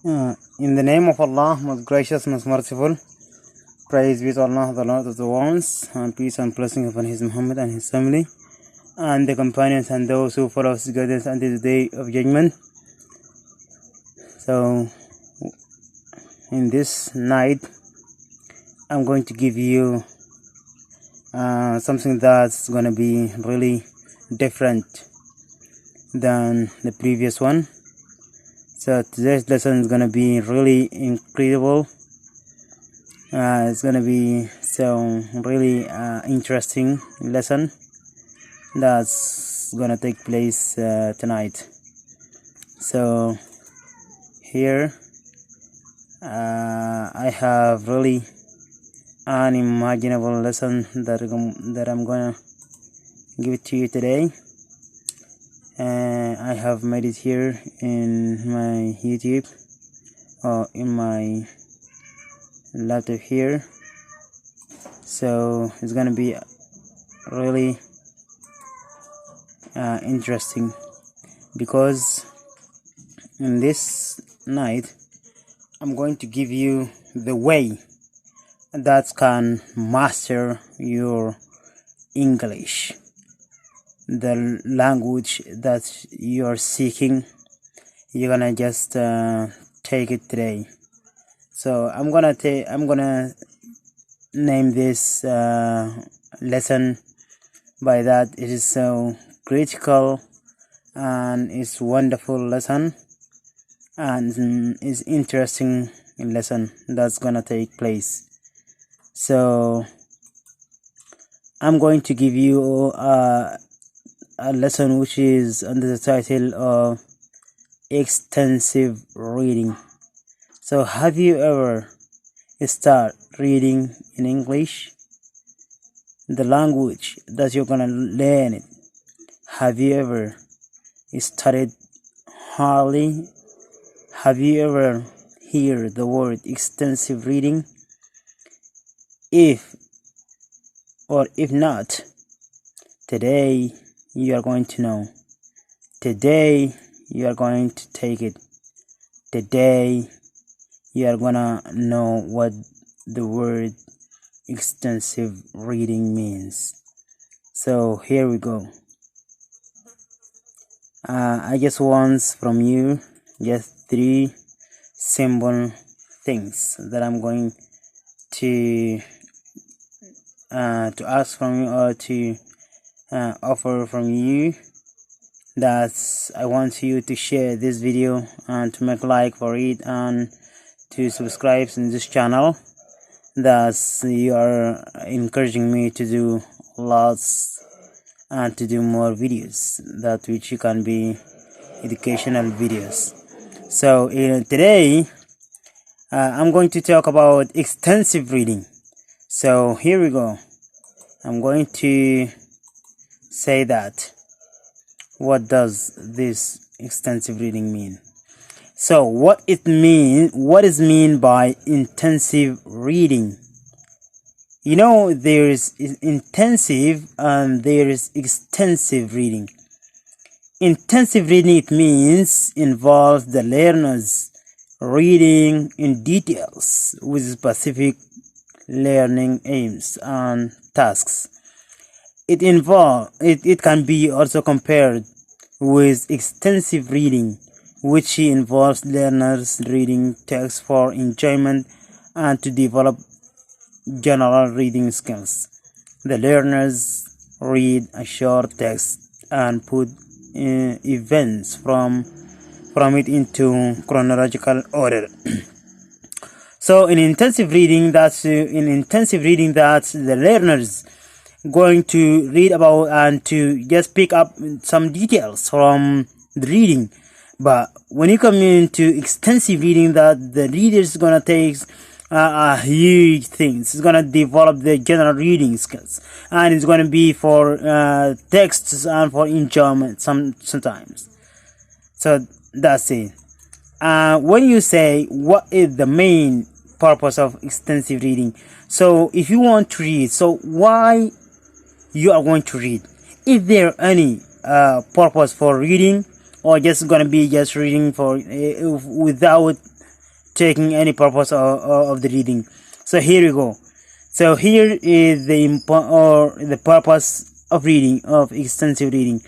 In the name of Allah, most gracious, most merciful, praise be to Allah, the Lord of the worlds, and peace and blessing upon His Muhammad and his family, and the companions and those who follow His guidance until the day of judgment. So, in this night, I'm going to give you something that's going to be really different than the previous one. So today's lesson is going to be really incredible. It's going to be so really interesting lesson that's going to take place tonight. So here I have really unimaginable lesson that I'm going to give it to you today. I have made it here in my YouTube or in my laptop here, so it's gonna be really interesting, because in this night I'm going to give you the way that can master your English, the language that you are seeking. You're gonna just take it today. So I'm gonna name this lesson by that. It is so critical and it's wonderful lesson, and it's interesting lesson that's gonna take place. So I'm going to give you a lesson which is under the title of extensive reading. So have you ever start reading in English, the language that you're gonna learn it? Have you ever started hardly? Have you ever hear the word extensive reading? If not, today you are going to know. Today you are going to take it. Today you are gonna know what the word extensive reading means. So here we go. I just want from you just 3 simple things that I'm going to ask from you, or to offer from you, that I want you to share this video and to make like for it and to subscribe in this channel. That you are encouraging me to do lots and to do more videos, that which can be educational videos. So today I'm going to talk about extensive reading. So here we go. I'm going to say that. What does this extensive reading mean? So what is mean by intensive reading? You know, there is intensive and there is extensive reading. Intensive reading, it means involves the learners reading in details with specific learning aims and tasks. It can be also compared with extensive reading, which involves learners reading text for enjoyment and to develop general reading skills. The learners read a short text and put events from it into chronological order. So in intensive reading, that the learners going to read about and to just pick up some details from the reading. But when you come into extensive reading, that the reader is gonna take huge things. It's gonna develop the general reading skills, and it's gonna be for texts and for enjoyment sometimes. So that's it. When you say what is the main purpose of extensive reading, so if you want to read, so why you are going to read? Is there any purpose for reading, or just gonna be just reading for without taking any purpose of the reading. So here we go. So here is the purpose of reading, of extensive reading.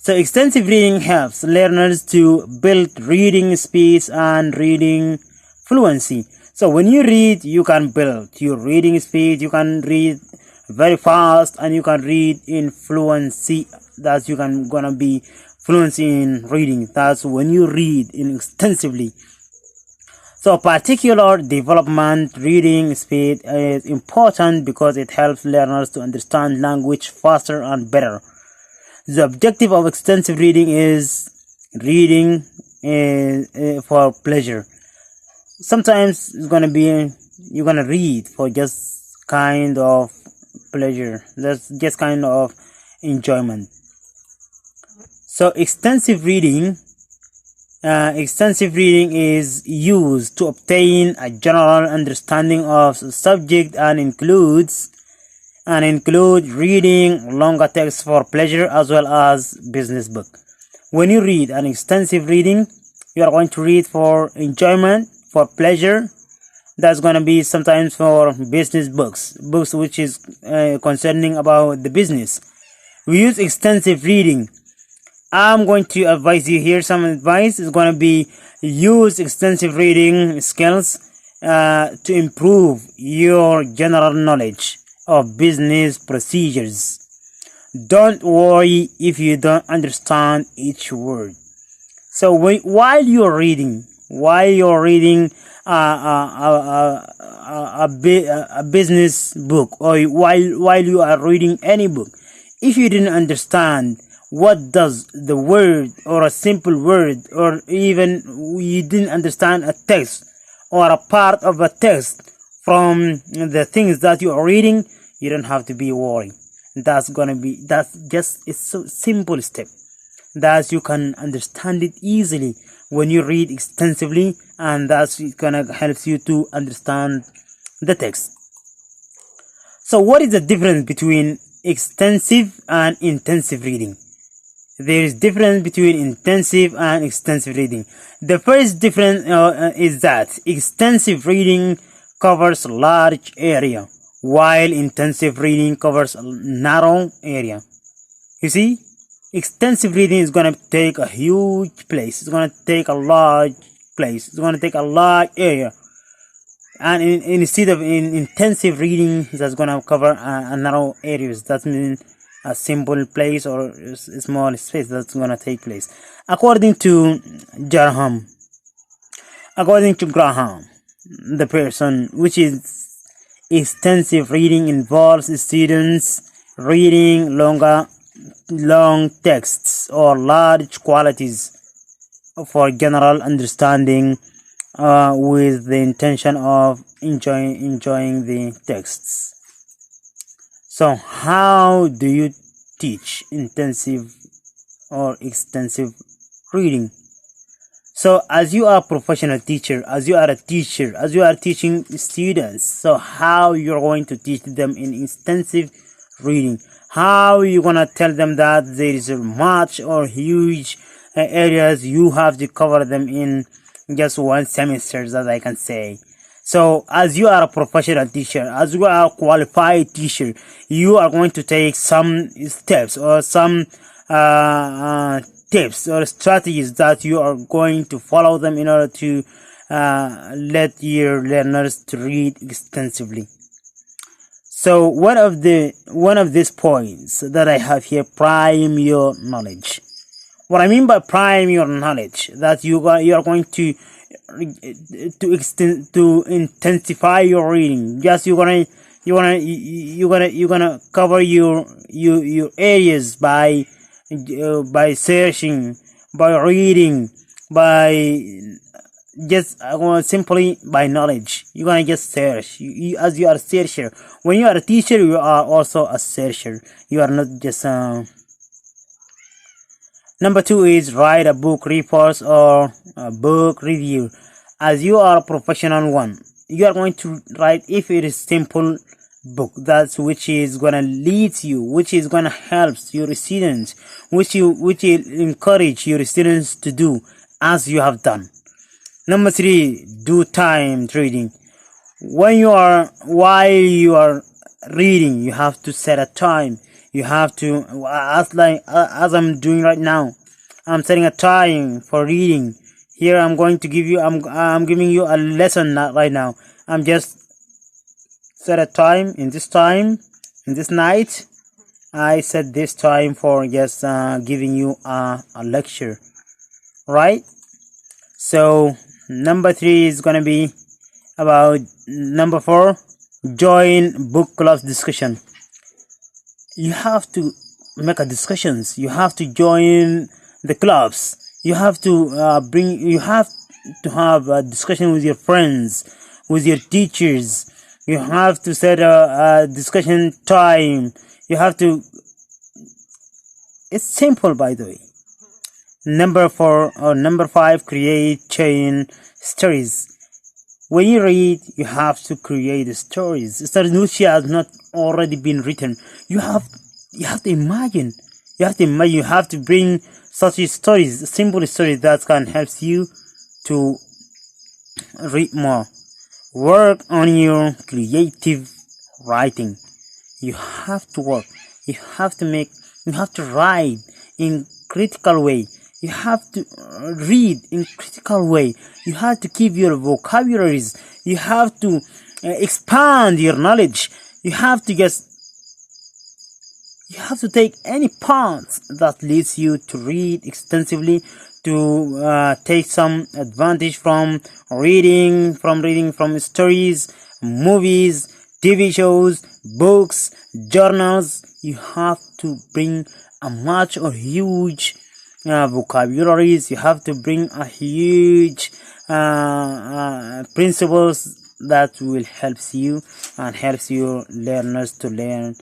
So extensive reading helps learners to build reading speed and reading fluency. So when you read, you can build your reading speed. You can read very fast, and you can read in fluency. That you can gonna be fluency in reading. That's when you read in extensively. So particular development reading speed is important because it helps learners to understand language faster and better. The objective of extensive reading is reading for pleasure. Sometimes it's gonna be you're gonna read for just kind of pleasure. That's just kind of enjoyment. So extensive reading is used to obtain a general understanding of the subject and include reading longer texts for pleasure as well as business book. When you read an extensive reading, you are going to read for enjoyment, for pleasure. That's going to be sometimes for business books which is concerning about the business. We use extensive reading. I'm going to advise you here. Some advice is going to be use extensive reading skills to improve your general knowledge of business procedures. Don't worry if you don't understand each word. So while you're reading a business book, or while you are reading any book, if you didn't understand what does the word or a simple word, or even you didn't understand a text or a part of a text from the things that you are reading, you don't have to be worried. That's just a so simple step that you can understand it easily when you read extensively, and that's gonna help you to understand the text. So what is the difference between extensive and intensive reading? There is difference between intensive and extensive reading. The first difference is that extensive reading covers a large area, while intensive reading covers a narrow area. You see, extensive reading is going to take a huge place. It's going to take a large place. It's going to take a large area. And instead of intensive reading, that's going to cover a narrow areas. That means a simple place or a small space that's going to take place. According to Graham, the person, which is extensive reading involves students reading long texts or large quantities for general understanding with the intention of enjoying the texts. So how do you teach intensive or extensive reading? So as you are a professional teacher, as you are teaching students, so how you're going to teach them in extensive reading? How you gonna tell them that there is much or huge areas you have to cover them in just one semester, that I can say. So as you are a professional teacher, as you are a qualified teacher, you are going to take some steps or some tips or strategies that you are going to follow them in order to let your learners to read extensively. So one of these points that I have here, prime your knowledge. What I mean by prime your knowledge, that you are going to intensify your reading. Just you're gonna cover your areas by searching, by reading, by just simply by knowledge. You're gonna just search. As you are a searcher. When you are a teacher, you are also a searcher. You are not just Number 2 is write a book report or a book review. As you are a professional one, you are going to write, if it is simple book, that's which is gonna lead you, which is gonna help your students, which will encourage your students to do as you have done. Number 3, do timed reading. While you are reading, you have to set a time. You have to, as I'm doing right now, I'm setting a time for reading. Here I'm going to give you, I'm giving you a lesson right now. I'm just set a time. In this night, I set this time for just giving you a lecture, right? So number 3 is gonna be about number 4, join book club discussion. You have to make a discussions. You have to join the clubs. You have to have a discussion with your friends, with your teachers. You have to set a discussion time. You have to, it's simple, by the way. Number 4 or number 5, create chain stories. When you read, you have to create stories which has not already been written. You have to imagine. You have to bring such stories, simple stories that can help you to read more. Work on your creative writing. You have to work. You have to write in critical way. You have to read in critical way. You have to keep your vocabularies. You have to expand your knowledge. You have to take any path that leads you to read extensively, to take some advantage from reading from stories, movies, TV shows, books, journals. You have to bring a much or huge vocabularies. You have to bring a huge principles that will help you and helps your learners to learn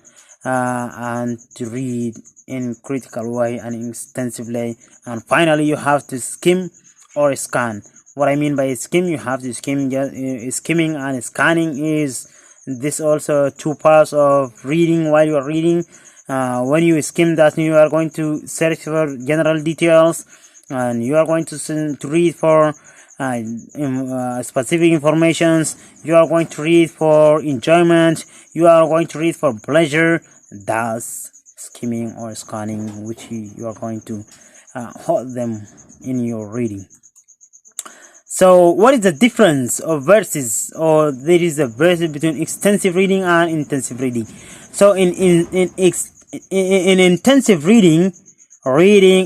and to read in critical way and extensively. And finally, you have to skim or scan. What I mean by skim, you have to skim. Skimming and scanning is this also 2 parts of reading. While you are reading, when you skim, that you are going to search for general details, and you are going to read for specific informations. You are going to read for enjoyment. You are going to read for pleasure. That's skimming or scanning, which you are going to hold them in your reading. So what is the difference of verses, or there is a verse between extensive reading and intensive reading? So in intensive reading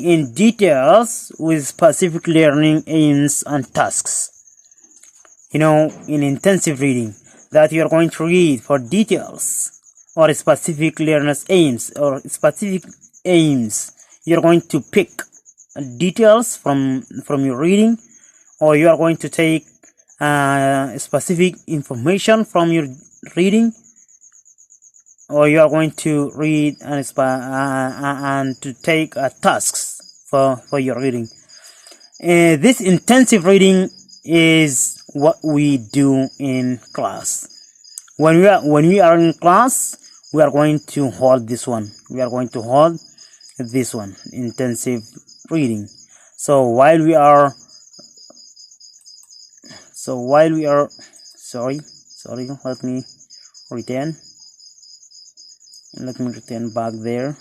in details with specific learning aims and tasks. In intensive reading, that you are going to read for details or specific learners aims or specific aims. You're going to pick details from your reading, or you are going to take specific information from your reading, or you are going to read and to take tasks for your reading. This intensive reading is what we do in class. When we are in class, we are going to hold this one. We are going to hold this one, intensive reading. So while we are sorry, let me return back there.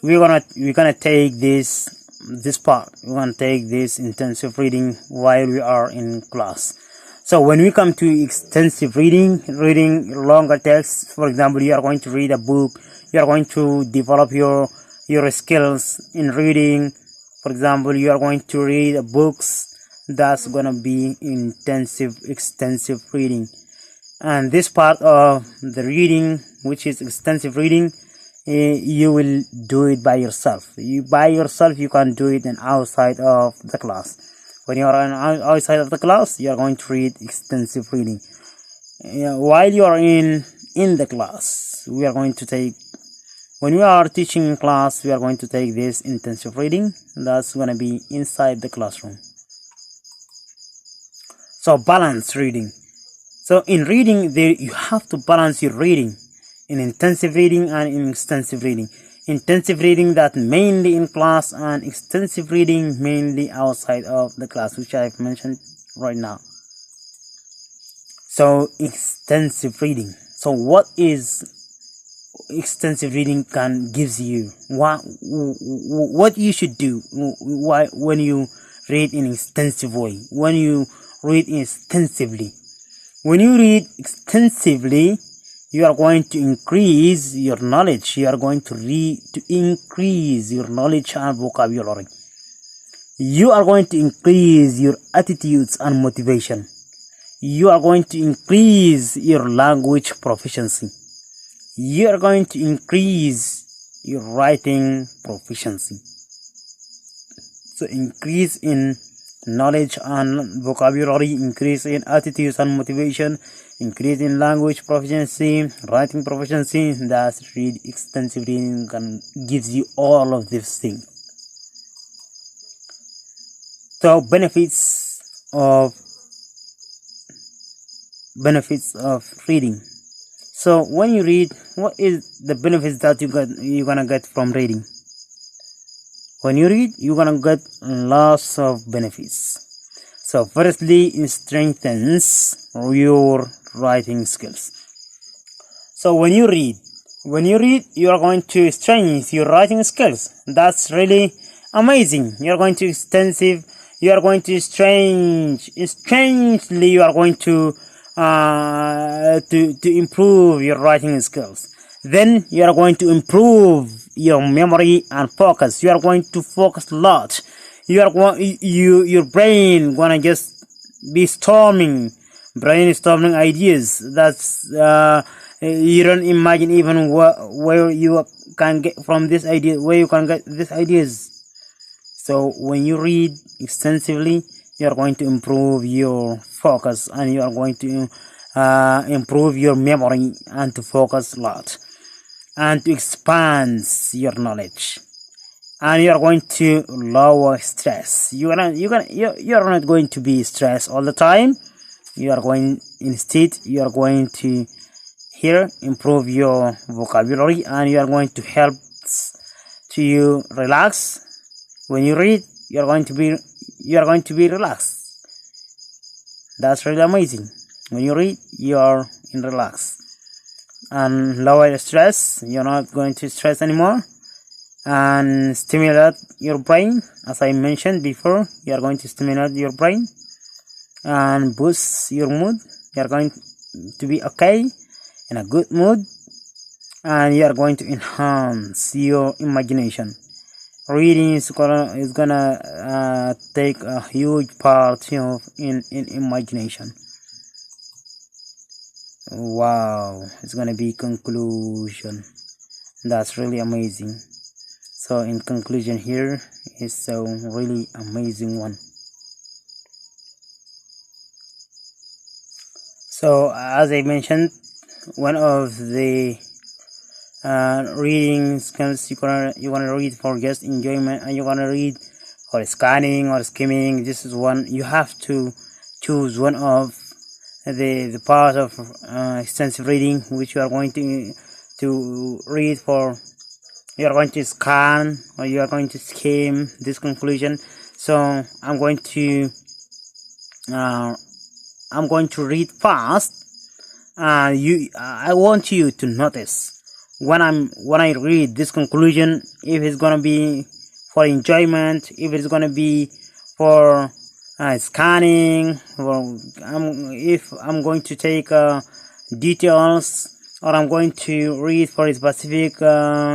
We're gonna take this part. We're gonna take this intensive reading while we are in class. So when we come to extensive reading longer texts, for example, you are going to read a book, you are going to develop your skills in reading. For example, you are going to read books. That's gonna be extensive reading. And this part of the reading, which is extensive reading, you will do it by yourself. You can do it outside of the class. When you are outside of the class, you are going to read extensive reading. While you are in the class, when When we are teaching in class, we are going to take this intensive reading. That's going to be inside the classroom. So balance reading. So in reading, you have to balance your reading in intensive reading and in extensive reading. Intensive reading that mainly in class, and extensive reading mainly outside of the class, which I've mentioned right now. So extensive reading. So what is extensive reading gives you? What you should do when you read in extensive way, when you read extensively. When you read extensively, you are going to increase your knowledge. You are going to increase your knowledge and vocabulary. You are going to increase your attitudes and motivation. You are going to increase your language proficiency. You are going to increase your writing proficiency. So increase in knowledge and vocabulary, increase in attitudes and motivation, increase in language proficiency, writing proficiency. That's read extensive reading gives you all of these things. So benefits of reading. So when you read, what is the benefits that you're gonna get from reading? When you read, you're gonna get lots of benefits. So firstly, it strengthens your writing skills. So when you read, you are going to strengthen your writing skills. That's really amazing. You are going to improve your writing skills. Then you are going to improve your memory and focus. You are going to focus a lot. Your brain gonna just be brainstorming ideas. That's you don't imagine even where you can get from this idea, where you can get these ideas. So when you read extensively, you are going to improve your focus, and you are going to improve your memory and to focus a lot, and to expand your knowledge, and you are going to lower stress. You are not going to be stressed all the time. Instead you are going to improve your vocabulary, and you are going to help to relax. When you read, you are going to be relaxed. That's really amazing. When you read, you are in relax and lower stress. You're not going to stress anymore, and stimulate your brain. As I mentioned before, you are going to stimulate your brain and boost your mood. You are going to be okay, in a good mood, and you are going to enhance your imagination. Reading is gonna take a huge part in imagination. Wow, it's gonna be conclusion. That's really amazing. So in conclusion, here is a really amazing one. So as I mentioned, one of the reading skills you're gonna read for just enjoyment, and you're gonna read for scanning or skimming. This is one you have to choose one of the part of extensive reading which you are going to read for. You are going to scan or you are going to skim this conclusion. So I'm going to read fast. I want you to notice when I read this conclusion, if it's gonna be for enjoyment, if it's gonna be for scanning, or if I'm going to take details, or I'm going to read for specific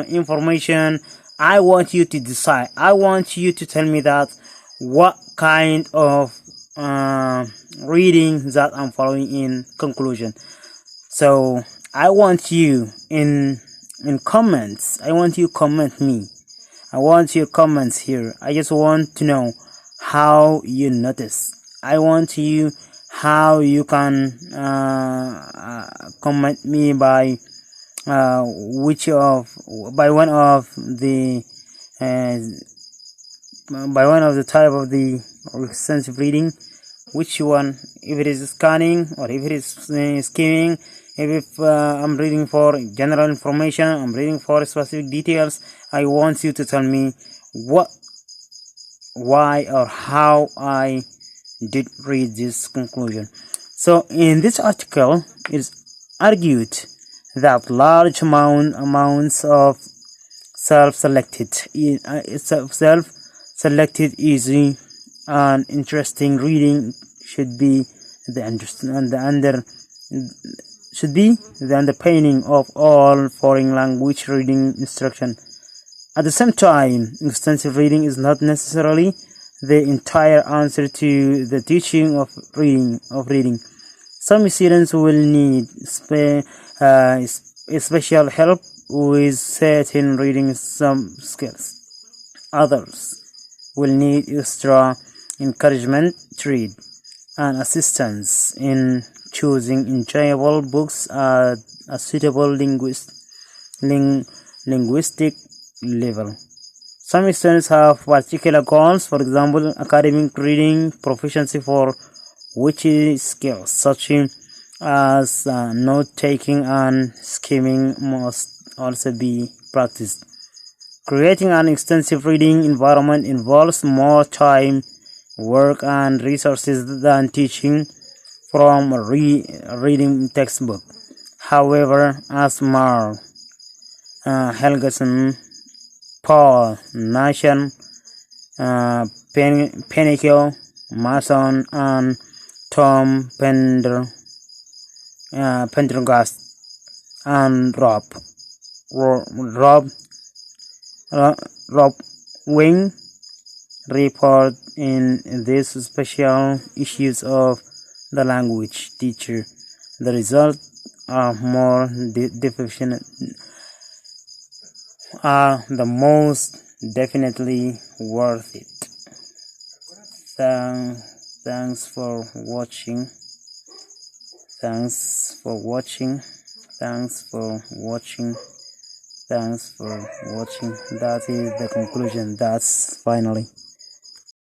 information. I want you to decide. I want you to tell me that what kind of reading that I'm following in conclusion. So I want you in comments. I want you comment me. I want your comments here. I just want to know how you notice. I want you how you can comment me by which of by one of the type of the extensive reading, which one, if it is scanning or if it is skimming, if I'm reading for general information, I'm reading for specific details. I want you to tell me why or how I did reach this conclusion. So in this article, it is argued that large amounts of self-selected easy and interesting reading should be the underpinning of all foreign language reading instruction. At the same time, extensive reading is not necessarily the entire answer to the teaching of reading. Some students will need special help with certain reading skills. Others will need extra encouragement to read and assistance in choosing enjoyable books at a suitable linguistic level. Some students have particular goals, for example, academic reading proficiency, for which skills such as note-taking and skimming must also be practiced. Creating an extensive reading environment involves more time, work, and resources than teaching from a reading textbook. However, as Mark Helgeson, Paul Nation, Penikel, Mason, and Tom Pendergast and Rob Wing report in these special issues of the language teacher, the results are more the most definitely worth it. Thanks for watching. That is the conclusion. That's finally.